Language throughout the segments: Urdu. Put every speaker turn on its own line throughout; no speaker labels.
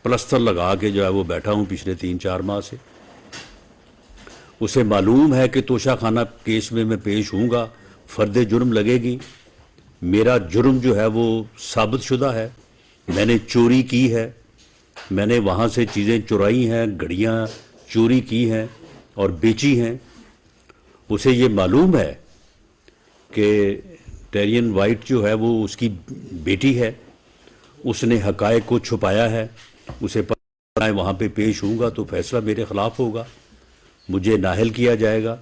پلستر لگا کے جو ہے وہ بیٹھا ہوں پچھلے 3-4 ماہ سے. اسے معلوم ہے کہ توشہ خانہ کیس میں پیش ہوں گا، فرد جرم لگے گی. میرا جرم جو ہے وہ ثابت شدہ ہے، میں نے چوری کی ہے، میں نے وہاں سے چیزیں چرائی ہیں، گھڑیاں چوری کی ہیں اور بیچی ہیں. اسے یہ معلوم ہے کہ ٹیرین وائٹ جو ہے وہ اس کی بیٹی ہے، اس نے حقائق کو چھپایا ہے. اسے پتہ ہے وہاں پہ پیش ہوں گا تو فیصلہ میرے خلاف ہوگا، مجھے نااہل کیا جائے گا.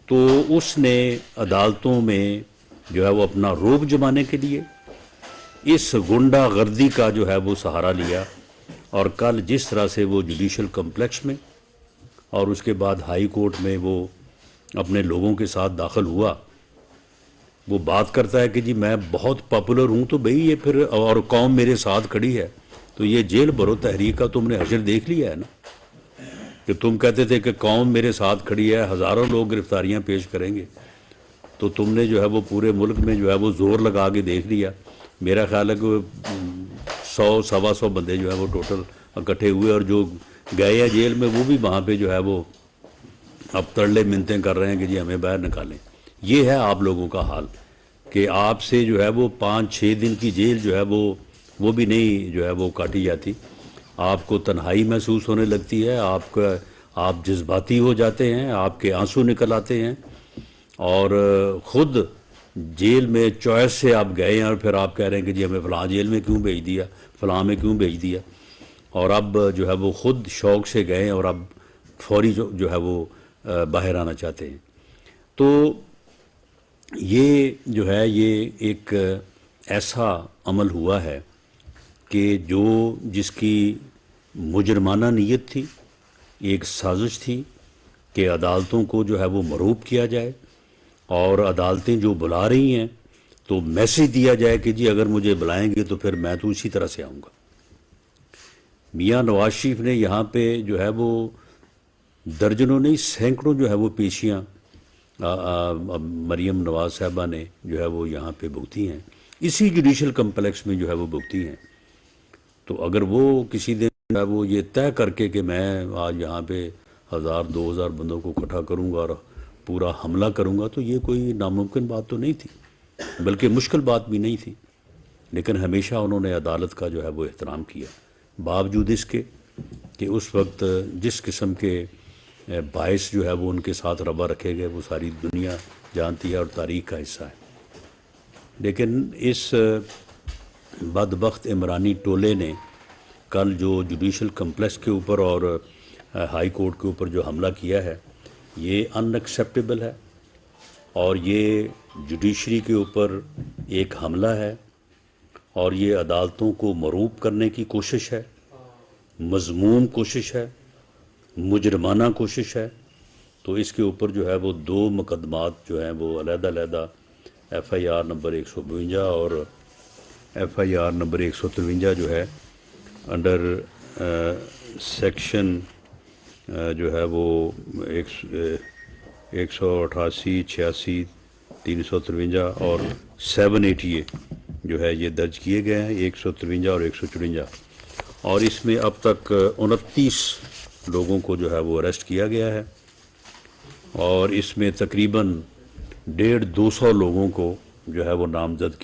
تو اس نے عدالتوں میں جو ہے وہ اپنا روب جمانے کے لیے اس غنڈہ غردی کا جو ہے وہ سہارا لیا. اور کل جس طرح سے وہ جوڈیشل کمپلیکس میں اور اس کے بعد ہائی کورٹ میں وہ اپنے لوگوں کے ساتھ داخل ہوا، وہ بات کرتا ہے کہ جی میں بہت پاپولر ہوں، تو بھئی یہ پھر اور قوم میرے ساتھ کھڑی ہے، تو یہ جیل بھرو تحریک کا تم نے حشر دیکھ لیا ہے نا، کہ تم کہتے تھے کہ قوم میرے ساتھ کھڑی ہے، ہزاروں لوگ گرفتاریاں پیش کریں گے، تو تم نے جو ہے وہ پورے ملک میں جو ہے وہ زور لگا کے دیکھ لیا. میرا خیال ہے کہ 100-125 بندے جو ہے وہ ٹوٹل اکٹھے ہوئے، اور جو گئے ہیں جیل میں وہ بھی وہاں پہ جو ہے وہ اب ترلے منتیں کر رہے ہیں کہ جی ہمیں باہر نکالیں. یہ ہے آپ لوگوں کا حال کہ آپ سے جو ہے وہ 5-6 دن کی جیل جو ہے وہ بھی نہیں جو ہے وہ کاٹی جاتی. آپ کو تنہائی محسوس ہونے لگتی ہے، آپ جذباتی ہو جاتے ہیں، آپ کے آنسو نکل آتے ہیں، اور خود جیل میں چوائس سے آپ گئے ہیں اور پھر آپ کہہ رہے ہیں کہ جی ہمیں فلاں جیل میں کیوں بھیج دیا، فلاں میں کیوں بھیج دیا. اور اب جو ہے وہ خود شوق سے گئے ہیں اور اب فوری جو ہے وہ باہر آنا چاہتے ہیں. تو یہ جو ہے یہ ایک ایسا عمل ہوا ہے کہ جس کی مجرمانہ نیت تھی، ایک سازش تھی کہ عدالتوں کو جو ہے وہ مرعوب کیا جائے، اور عدالتیں جو بلا رہی ہیں تو میسج دیا جائے کہ جی اگر مجھے بلائیں گے تو پھر میں تو اسی طرح سے آؤں گا. میاں نواز شریف نے یہاں پہ جو ہے وہ درجنوں نہیں سینکڑوں جو ہے وہ پیشیاں مریم نواز صاحبہ نے جو ہے وہ یہاں پہ بھگتی ہیں، اسی جوڈیشل کمپلیکس میں جو ہے وہ بھگتی ہیں. تو اگر وہ کسی دن جو ہے وہ یہ طے کر کے کہ میں آج یہاں پہ 1000-2000 بندوں کو اکٹھا کروں گا اور پورا حملہ کروں گا، تو یہ کوئی ناممکن بات تو نہیں تھی، بلکہ مشکل بات بھی نہیں تھی. لیکن ہمیشہ انہوں نے عدالت کا جو ہے وہ احترام کیا، باوجود اس کے کہ اس وقت جس قسم کے باعث جو ہے وہ ان کے ساتھ روا رکھے گئے وہ ساری دنیا جانتی ہے اور تاریخ کا حصہ ہے. لیکن اس بدبخت عمرانی ٹولے نے کل جو جوڈیشل کمپلیکس کے اوپر اور ہائی کورٹ کے اوپر جو حملہ کیا ہے، یہ ان ایکسیپٹیبل ہے، اور یہ جوڈیشری کے اوپر ایک حملہ ہے، اور یہ عدالتوں کو مرعوب کرنے کی کوشش ہے، مذموم کوشش ہے، مجرمانہ کوشش ہے. تو اس کے اوپر جو ہے وہ 2 مقدمات جو ہیں وہ علیحدہ علیحدہ FIR نمبر 152 اور FIR نمبر 153 جو ہے انڈر سیکشن جو ہے وہ 188, 86, 353 اور 780 جو ہے یہ درج کیے گئے ہیں، 153 اور 154. اور اس میں اب تک 29 لوگوں کو جو ہے وہ اریسٹ کیا گیا ہے، اور اس میں تقریباً 150-200 لوگوں کو جو ہے وہ نامزد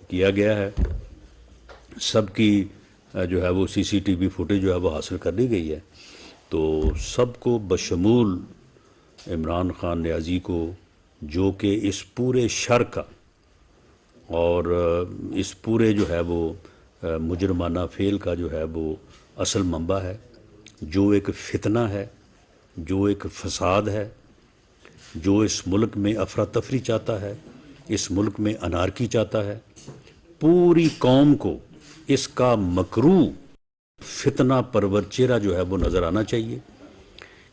کیا گیا ہے. سب کی جو ہے وہ CCTV فوٹیج جو ہے وہ حاصل کر لی گئی ہے. تو سب کو بشمول عمران خان نیازی کو، جو کہ اس پورے شر کا اور اس پورے جو ہے وہ مجرمانہ فعل کا جو ہے وہ اصل منبع ہے، جو ایک فتنہ ہے، جو ایک فساد ہے، جو اس ملک میں افراتفری چاہتا ہے، اس ملک میں انارکی چاہتا ہے. پوری قوم کو اس کا مکروہ فتنہ پرور چہرہ جو ہے وہ نظر آنا چاہیے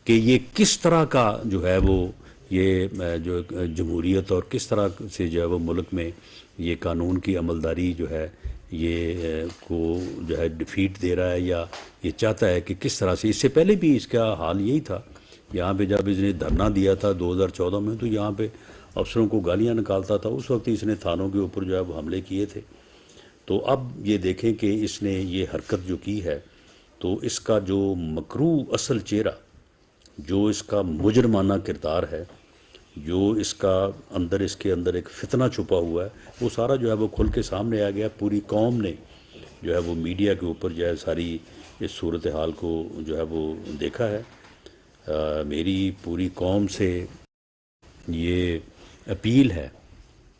کہ یہ کس طرح کا جو ہے وہ یہ جو جمہوریت اور کس طرح سے جو ہے وہ ملک میں یہ قانون کی عملداری جو ہے یہ کو جو ہے ڈیفیٹ دے رہا ہے، یا یہ چاہتا ہے کہ کس طرح سے. اس سے پہلے بھی اس کا حال یہی تھا. یہاں پہ جب اس نے دھرنا دیا تھا 2014 میں، تو یہاں پہ افسروں کو گالیاں نکالتا تھا. اس وقت اس نے تھانوں کے اوپر جو ہے وہ حملے کیے تھے. تو تو اب یہ دیکھیں کہ اس نے یہ حرکت جو کی ہے تو اس کا جو مکروہ اصل چہرہ، جو اس کا مجرمانہ کردار ہے، جو اس کا اس کے اندر ایک فتنہ چھپا ہوا ہے، وہ سارا جو ہے وہ کھل کے سامنے آ گیا. پوری قوم نے جو ہے وہ میڈیا کے اوپر جو ہے ساری اس صورتحال کو جو ہے وہ دیکھا ہے. میری پوری قوم سے یہ اپیل ہے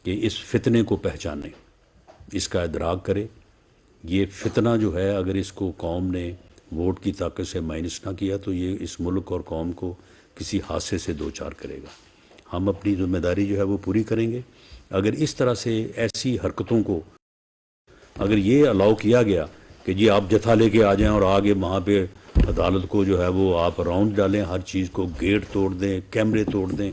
کہ اس فتنے کو پہچانے، اس کا ادراک کرے. یہ فتنہ جو ہے اگر اس کو قوم نے ووٹ کی طاقت سے مائنس نہ کیا تو یہ اس ملک اور قوم کو کسی حادثے سے دوچار کرے گا. ہم اپنی ذمہ داری جو ہے وہ پوری کریں گے. اگر اس طرح سے ایسی حرکتوں کو اگر یہ الاؤ کیا گیا کہ جی آپ جتھا لے کے آ جائیں اور آگے وہاں پہ عدالت کو جو ہے وہ آپ راؤنڈ ڈالیں، ہر چیز کو گیٹ توڑ دیں، کیمرے توڑ دیں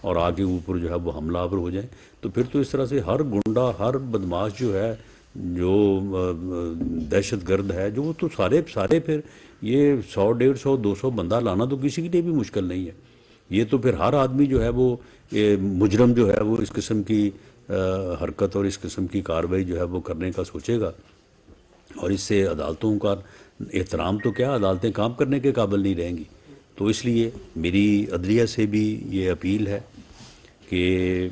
اور آگے اوپر جو ہے وہ حملہ آور ہو جائیں، تو پھر تو اس طرح سے ہر گنڈا، ہر بدماش جو ہے، جو دہشت گرد ہے، جو وہ تو سارے پھر یہ 100 150 200 بندہ لانا تو کسی کے لیے بھی مشکل نہیں ہے. یہ تو پھر ہر آدمی جو ہے وہ مجرم جو ہے وہ اس قسم کی حرکت اور اس قسم کی کارروائی جو ہے وہ کرنے کا سوچے گا، اور اس سے عدالتوں کا احترام تو کیا، عدالتیں کام کرنے کے قابل نہیں رہیں گی. تو اس لیے میری عدلیہ سے بھی یہ اپیل ہے کہ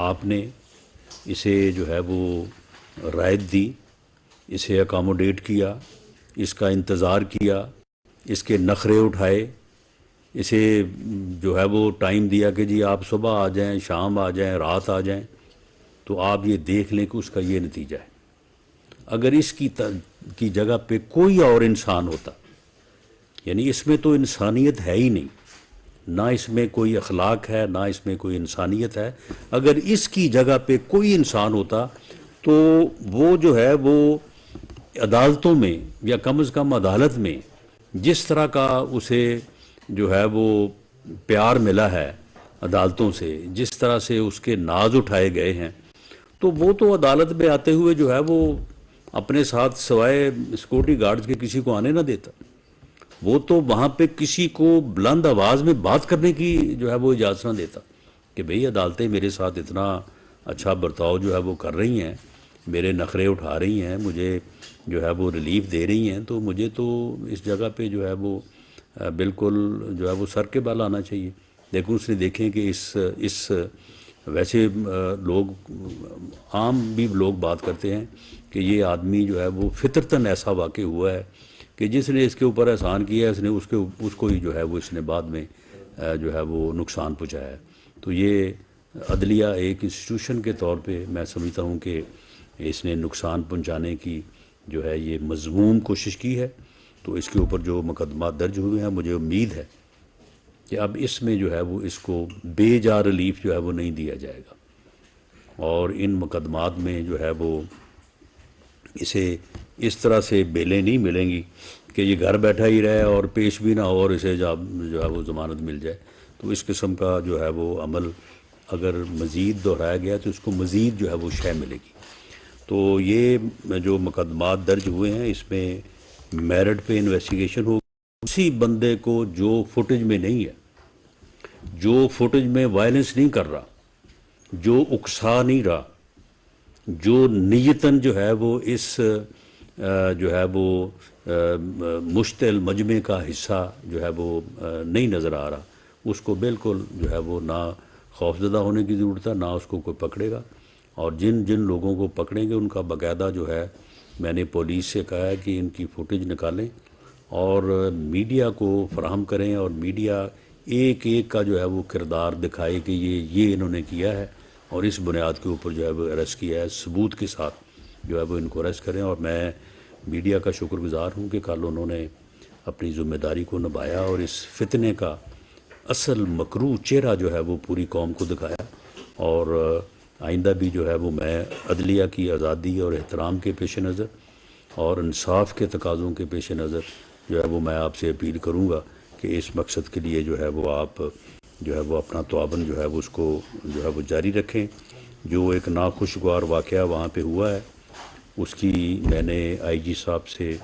آپ نے اسے جو ہے وہ رعایت دی، اسے اکاموڈیٹ کیا، اس کا انتظار کیا، اس کے نخرے اٹھائے، اسے جو ہے وہ ٹائم دیا کہ جی آپ صبح آ جائیں، شام آ جائیں، رات آ جائیں، تو آپ یہ دیکھ لیں کہ اس کا یہ نتیجہ ہے. اگر اس کی جگہ پہ کوئی اور انسان ہوتا، یعنی اس میں تو انسانیت ہے ہی نہیں، نہ اس میں کوئی اخلاق ہے، نہ اس میں کوئی انسانیت ہے. اگر اس کی جگہ پہ کوئی انسان ہوتا تو وہ جو ہے وہ عدالتوں میں یا کم از کم عدالت میں جس طرح کا اسے جو ہے وہ پیار ملا ہے عدالتوں سے، جس طرح سے اس کے ناز اٹھائے گئے ہیں، تو وہ تو عدالت میں آتے ہوئے جو ہے وہ اپنے ساتھ سوائے سیکورٹی گارڈز کے کسی کو آنے نہ دیتا. وہ تو وہاں پہ کسی کو بلند آواز میں بات کرنے کی جو ہے وہ اجازت نہ دیتا کہ بھئی عدالتیں میرے ساتھ اتنا اچھا برتاؤ جو ہے وہ کر رہی ہیں، میرے نخرے اٹھا رہی ہیں، مجھے جو ہے وہ ریلیف دے رہی ہیں، تو مجھے تو اس جگہ پہ جو ہے وہ بالکل جو ہے وہ سر کے بال آنا چاہیے. لیکن اس نے دیکھیں کہ اس ویسے لوگ عام بھی لوگ بات کرتے ہیں کہ یہ آدمی جو ہے وہ فطرتاً ایسا واقع ہوا ہے کہ جس نے اس کے اوپر احسان کیا ہے اس نے اس کو ہی جو ہے وہ اس نے بعد میں جو ہے وہ نقصان پہنچایا ہے. تو یہ عدلیہ ایک انسٹیٹیوشن کے طور پہ میں سمجھتا ہوں کہ اس نے نقصان پہنچانے کی جو ہے یہ مذموم کوشش کی ہے. تو اس کے اوپر جو مقدمات درج ہوئے ہیں، مجھے امید ہے کہ اب اس میں جو ہے وہ اس کو بے جا ریلیف جو ہے وہ نہیں دیا جائے گا، اور ان مقدمات میں جو ہے وہ اسے اس طرح سے بیلیں نہیں ملیں گی کہ یہ گھر بیٹھا ہی رہے اور پیش بھی نہ ہو اور اسے جو ہے وہ ضمانت مل جائے. تو اس قسم کا جو ہے وہ عمل اگر مزید دہرایا گیا تو اس کو مزید جو ہے وہ شے ملے گی. تو یہ جو مقدمات درج ہوئے ہیں اس میں میرٹ پہ انویسٹیگیشن ہو، اسی بندے کو جو فوٹیج میں نہیں ہے، جو فوٹیج میں وائلنس نہیں کر رہا، جو اکسا نہیں رہا، جو نیتاً جو ہے وہ اس جو ہے وہ مشتعل مجمع کا حصہ جو ہے وہ نہیں نظر آ رہا، اس کو بالکل جو ہے وہ نہ خوفزدہ ہونے کی ضرورت ہے، نہ اس کو کوئی پکڑے گا. اور جن لوگوں کو پکڑیں گے ان کا باقاعدہ جو ہے میں نے پولیس سے کہا ہے کہ ان کی فوٹیج نکالیں اور میڈیا کو فراہم کریں، اور میڈیا ایک کا جو ہے وہ کردار دکھائے کہ یہ انہوں نے کیا ہے، اور اس بنیاد کے اوپر جو ہے وہ اریسٹ کیا ہے، ثبوت کے ساتھ جو ہے وہ ان کو اریسٹ کریں. اور میں میڈیا کا شکر گزار ہوں کہ کل انہوں نے اپنی ذمہ داری کو نبھایا اور اس فتنے کا اصل مکروہ چہرہ جو ہے وہ پوری قوم کو دکھایا. اور آئندہ بھی جو ہے وہ میں عدلیہ کی آزادی اور احترام کے پیش نظر اور انصاف کے تقاضوں کے پیش نظر جو ہے وہ میں آپ سے اپیل کروں گا کہ اس مقصد کے لیے جو ہے وہ آپ جو ہے وہ اپنا تعاون جو ہے وہ اس کو جو ہے وہ جاری رکھیں. جو ایک ناخوشگوار واقعہ وہاں پہ ہوا ہے اس کی میں نے آئی جی صاحب سے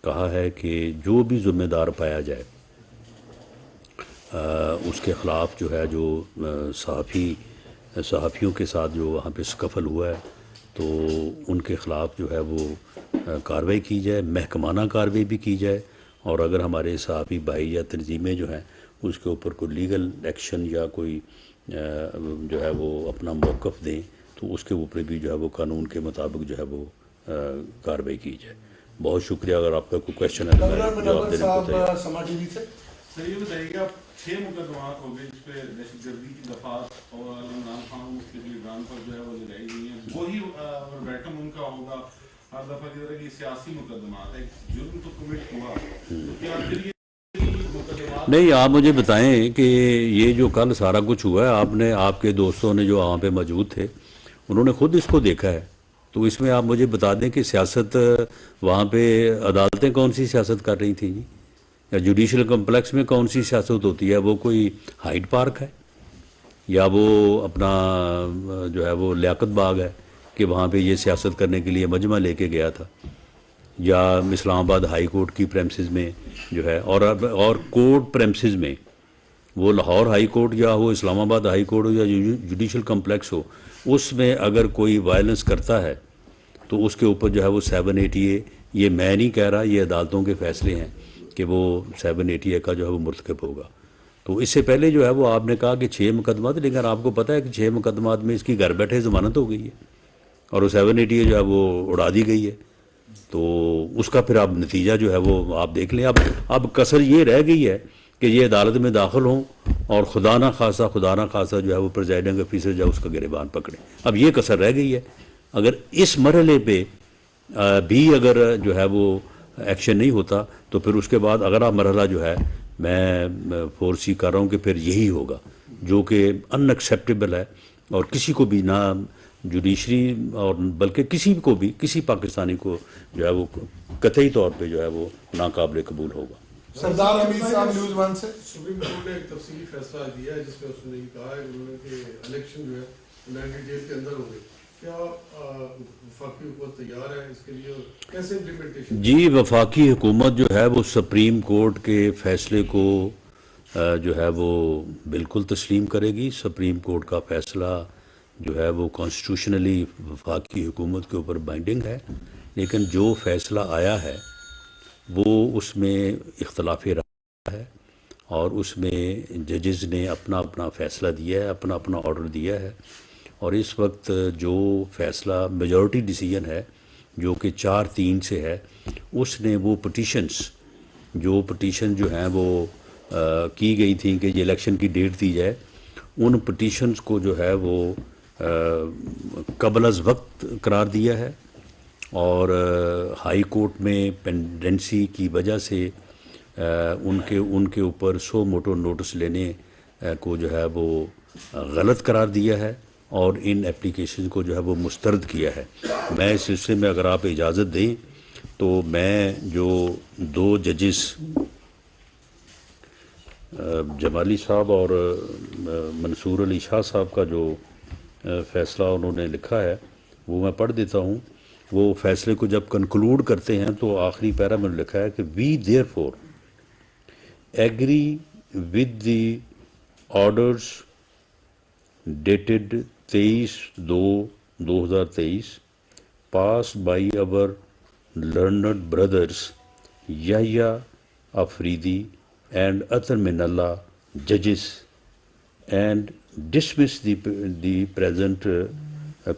کہا ہے کہ جو بھی ذمہ دار پایا جائے اس کے خلاف جو ہے جو صحافیوں کے ساتھ جو وہاں پہ سکفل ہوا ہے تو ان کے خلاف جو ہے وہ کارروائی کی جائے، محکمانہ کارروائی بھی کی جائے، اور اگر ہمارے صحافی بھائی یا تنظیمیں جو ہیں اس کے اوپر کوئی لیگل ایکشن یا کوئی جو ہے وہ اپنا موقف دیں تو اس کے اوپر بھی جو ہے وہ قانون کے مطابق جو ہے وہ کارروائی کی جائے۔ بہت شکریہ۔ اگر آپ کا کوئی کویشچن ہے تو میں جواب دینے کو تیار۔
سر یہ بتائیے کہ آپ 6 مقدمات ہو گئے جس پہ دہشت گردی کی دفعات اور عمران خان مفتی لیڈران پر جو ہے وہ لگائی گئی ہیں، وہی وربیٹم ان کا ہوگا ہر دفعہ کی طرح کہ سیاسی مقدمات ہے، جرم تو کمٹ ہوا، تو کیا پھر یہ مقدمات؟
نہیں، آپ مجھے بتائیں کہ یہ جو کل سارا کچھ ہوا ہے، آپ کے دوستوں نے جو وہاں پہ موجود تھے انہوں نے خود اس کو دیکھا ہے، تو اس میں آپ مجھے بتا دیں کہ سیاست وہاں پہ عدالتیں کون سی سیاست کر رہی تھیں جی؟ یا جوڈیشل کمپلیکس میں کون سی سیاست ہوتی ہے؟ وہ کوئی ہائیڈ پارک ہے یا وہ اپنا جو ہے وہ لیاقت باغ ہے کہ وہاں پہ یہ سیاست کرنے کے لیے مجمع لے کے گیا تھا؟ یا اسلام آباد ہائی کورٹ کی پریمسز میں جو ہے اور کورٹ پریمسز میں وہ لاہور ہائی کورٹ یا وہ اسلام آباد ہائی کورٹ ہو یا جوڈیشل کمپلیکس ہو، اس میں اگر کوئی وائلنس کرتا ہے تو اس کے اوپر جو ہے وہ 780A، یہ میں نہیں کہہ رہا، یہ عدالتوں کے فیصلے ہیں کہ وہ 780A کا جو ہے وہ مرتکب ہوگا۔ تو اس سے پہلے جو ہے وہ آپ نے کہا کہ 6 مقدمات، لیکن آپ کو پتہ ہے کہ 6 مقدمات میں اس کی گھر بیٹھے ضمانت ہو گئی ہے اور وہ 780A جو ہے وہ اڑا دی گئی ہے، تو اس کا پھر اب نتیجہ جو ہے وہ آپ دیکھ لیں۔ اب کسر یہ رہ گئی ہے کہ یہ عدالت میں داخل ہوں اور خدا نہ خاصہ جو ہے وہ پریزائڈنگ آفیسر جو ہے اس کا گریبان پکڑے۔ اب یہ کسر رہ گئی ہے۔ اگر اس مرحلے پہ بھی اگر جو ہے وہ ایکشن نہیں ہوتا تو پھر اس کے بعد اگلا مرحلہ جو ہے میں فورسی کر رہا ہوں کہ پھر یہی ہوگا، جو کہ ان ایکسیپٹیبل ہے، اور کسی کو بھی، نہ جوڈیشری اور بلکہ کسی پاکستانی کو جو ہے وہ قطعی طور پہ جو ہے وہ ناقابل قبول ہوگا۔
سردار حمید صاحب نیوز 1 سے۔
سپریم کورٹ نے ایک تفصیلی فیصلہ دیا ہے جس میں اس نے یہ کہا ہے کہ الیکشن جو ہے 90 ڈیز کے اندر ہوں گے، کیا وفاقی حکومت تیار ہے اس کے لیے اور کیسے امپلیمنٹیشن؟
جی، وفاقی حکومت جو ہے وہ سپریم کورٹ کے فیصلے کو جو ہے وہ بالکل تسلیم کرے گی۔ سپریم کورٹ کا فیصلہ جو ہے وہ کانسٹیٹیوشنلی وفاقی حکومت کے اوپر بائنڈنگ ہے، لیکن جو فیصلہ آیا ہے وہ اس میں اختلاف رائے ہے، اور اس میں ججز نے اپنا فیصلہ دیا ہے، اپنا آرڈر دیا ہے، اور اس وقت جو فیصلہ میجورٹی ڈیسیجن ہے جو کہ 4-3 سے ہے، اس نے وہ پٹیشن جو ہیں وہ کی گئی تھیں کہ یہ الیکشن کی ڈیٹ دی جائے، ان پٹیشنز کو جو ہے وہ قبل از وقت قرار دیا ہے، اور ہائی کورٹ میں پینڈنسی کی وجہ سے ان کے اوپر سو موٹو نوٹس لینے کو جو ہے وہ غلط قرار دیا ہے، اور ان اپلیکیشن کو جو ہے وہ مسترد کیا ہے۔ میں اس سلسلے میں اگر آپ اجازت دیں تو میں جو 2 ججز جمالی صاحب اور منصور علی شاہ صاحب کا جو فیصلہ انہوں نے لکھا ہے وہ میں پڑھ دیتا ہوں۔ وہ فیصلے کو جب کنکلوڈ کرتے ہیں تو آخری پیرا میں لکھا ہے کہ we therefore agree with the orders dated 23/2/2023 passed by our learned brothers Yahya Afridi and Atar Minallah judges, and dismiss the present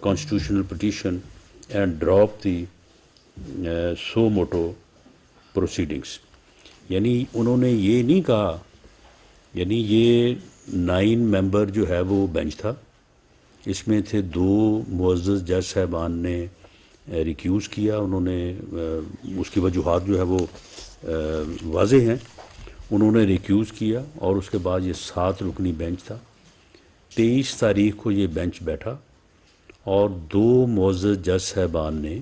constitutional petition and drop the suo motu proceedings۔ یعنی انہوں نے یہ نہیں کہا، یعنی یہ 9 ممبر جو ہے وہ بینچ تھا، اس میں تھے 2 معزز جج صاحبان نے ریکیوز کیا، انہوں نے اس کی وجوہات جو ہے وہ واضح ہیں، انہوں نے ریکیوز کیا، اور اس کے بعد یہ 7 رکنی بینچ تھا۔ 23 تاریخ کو یہ بینچ بیٹھا اور 2 معزز جج صاحبان نے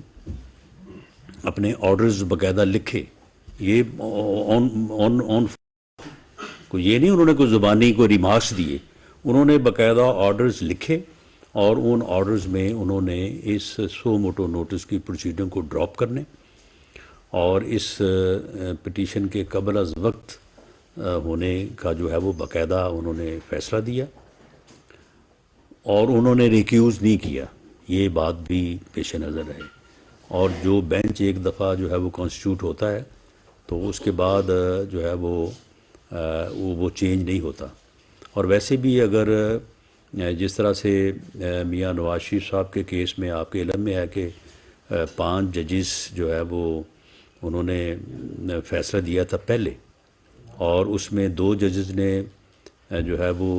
اپنے آرڈرز باقاعدہ لکھے، یہ کو یہ نہیں انہوں نے کوئی زبانی کو ریمارکس دیے، انہوں نے باقاعدہ آرڈرز لکھے، اور ان آرڈرز میں انہوں نے اس سو موٹو نوٹس کی پروسیڈنگ کو ڈراپ کرنے اور اس پٹیشن کے قبل از وقت ہونے کا جو ہے وہ باقاعدہ انہوں نے فیصلہ دیا، اور انہوں نے ریکیوز نہیں کیا۔ یہ بات بھی پیش نظر رہے. اور جو بینچ ایک دفعہ جو ہے وہ کانسٹیٹیوٹ ہوتا ہے تو اس کے بعد جو ہے وہ چینج نہیں ہوتا. اور ویسے بھی اگر جس طرح سے میاں نواز شریف صاحب کے کیس میں آپ کے علم میں ہے کہ 5 ججز جو ہے وہ انہوں نے فیصلہ دیا تھا پہلے، اور اس میں 2 ججز نے جو ہے وہ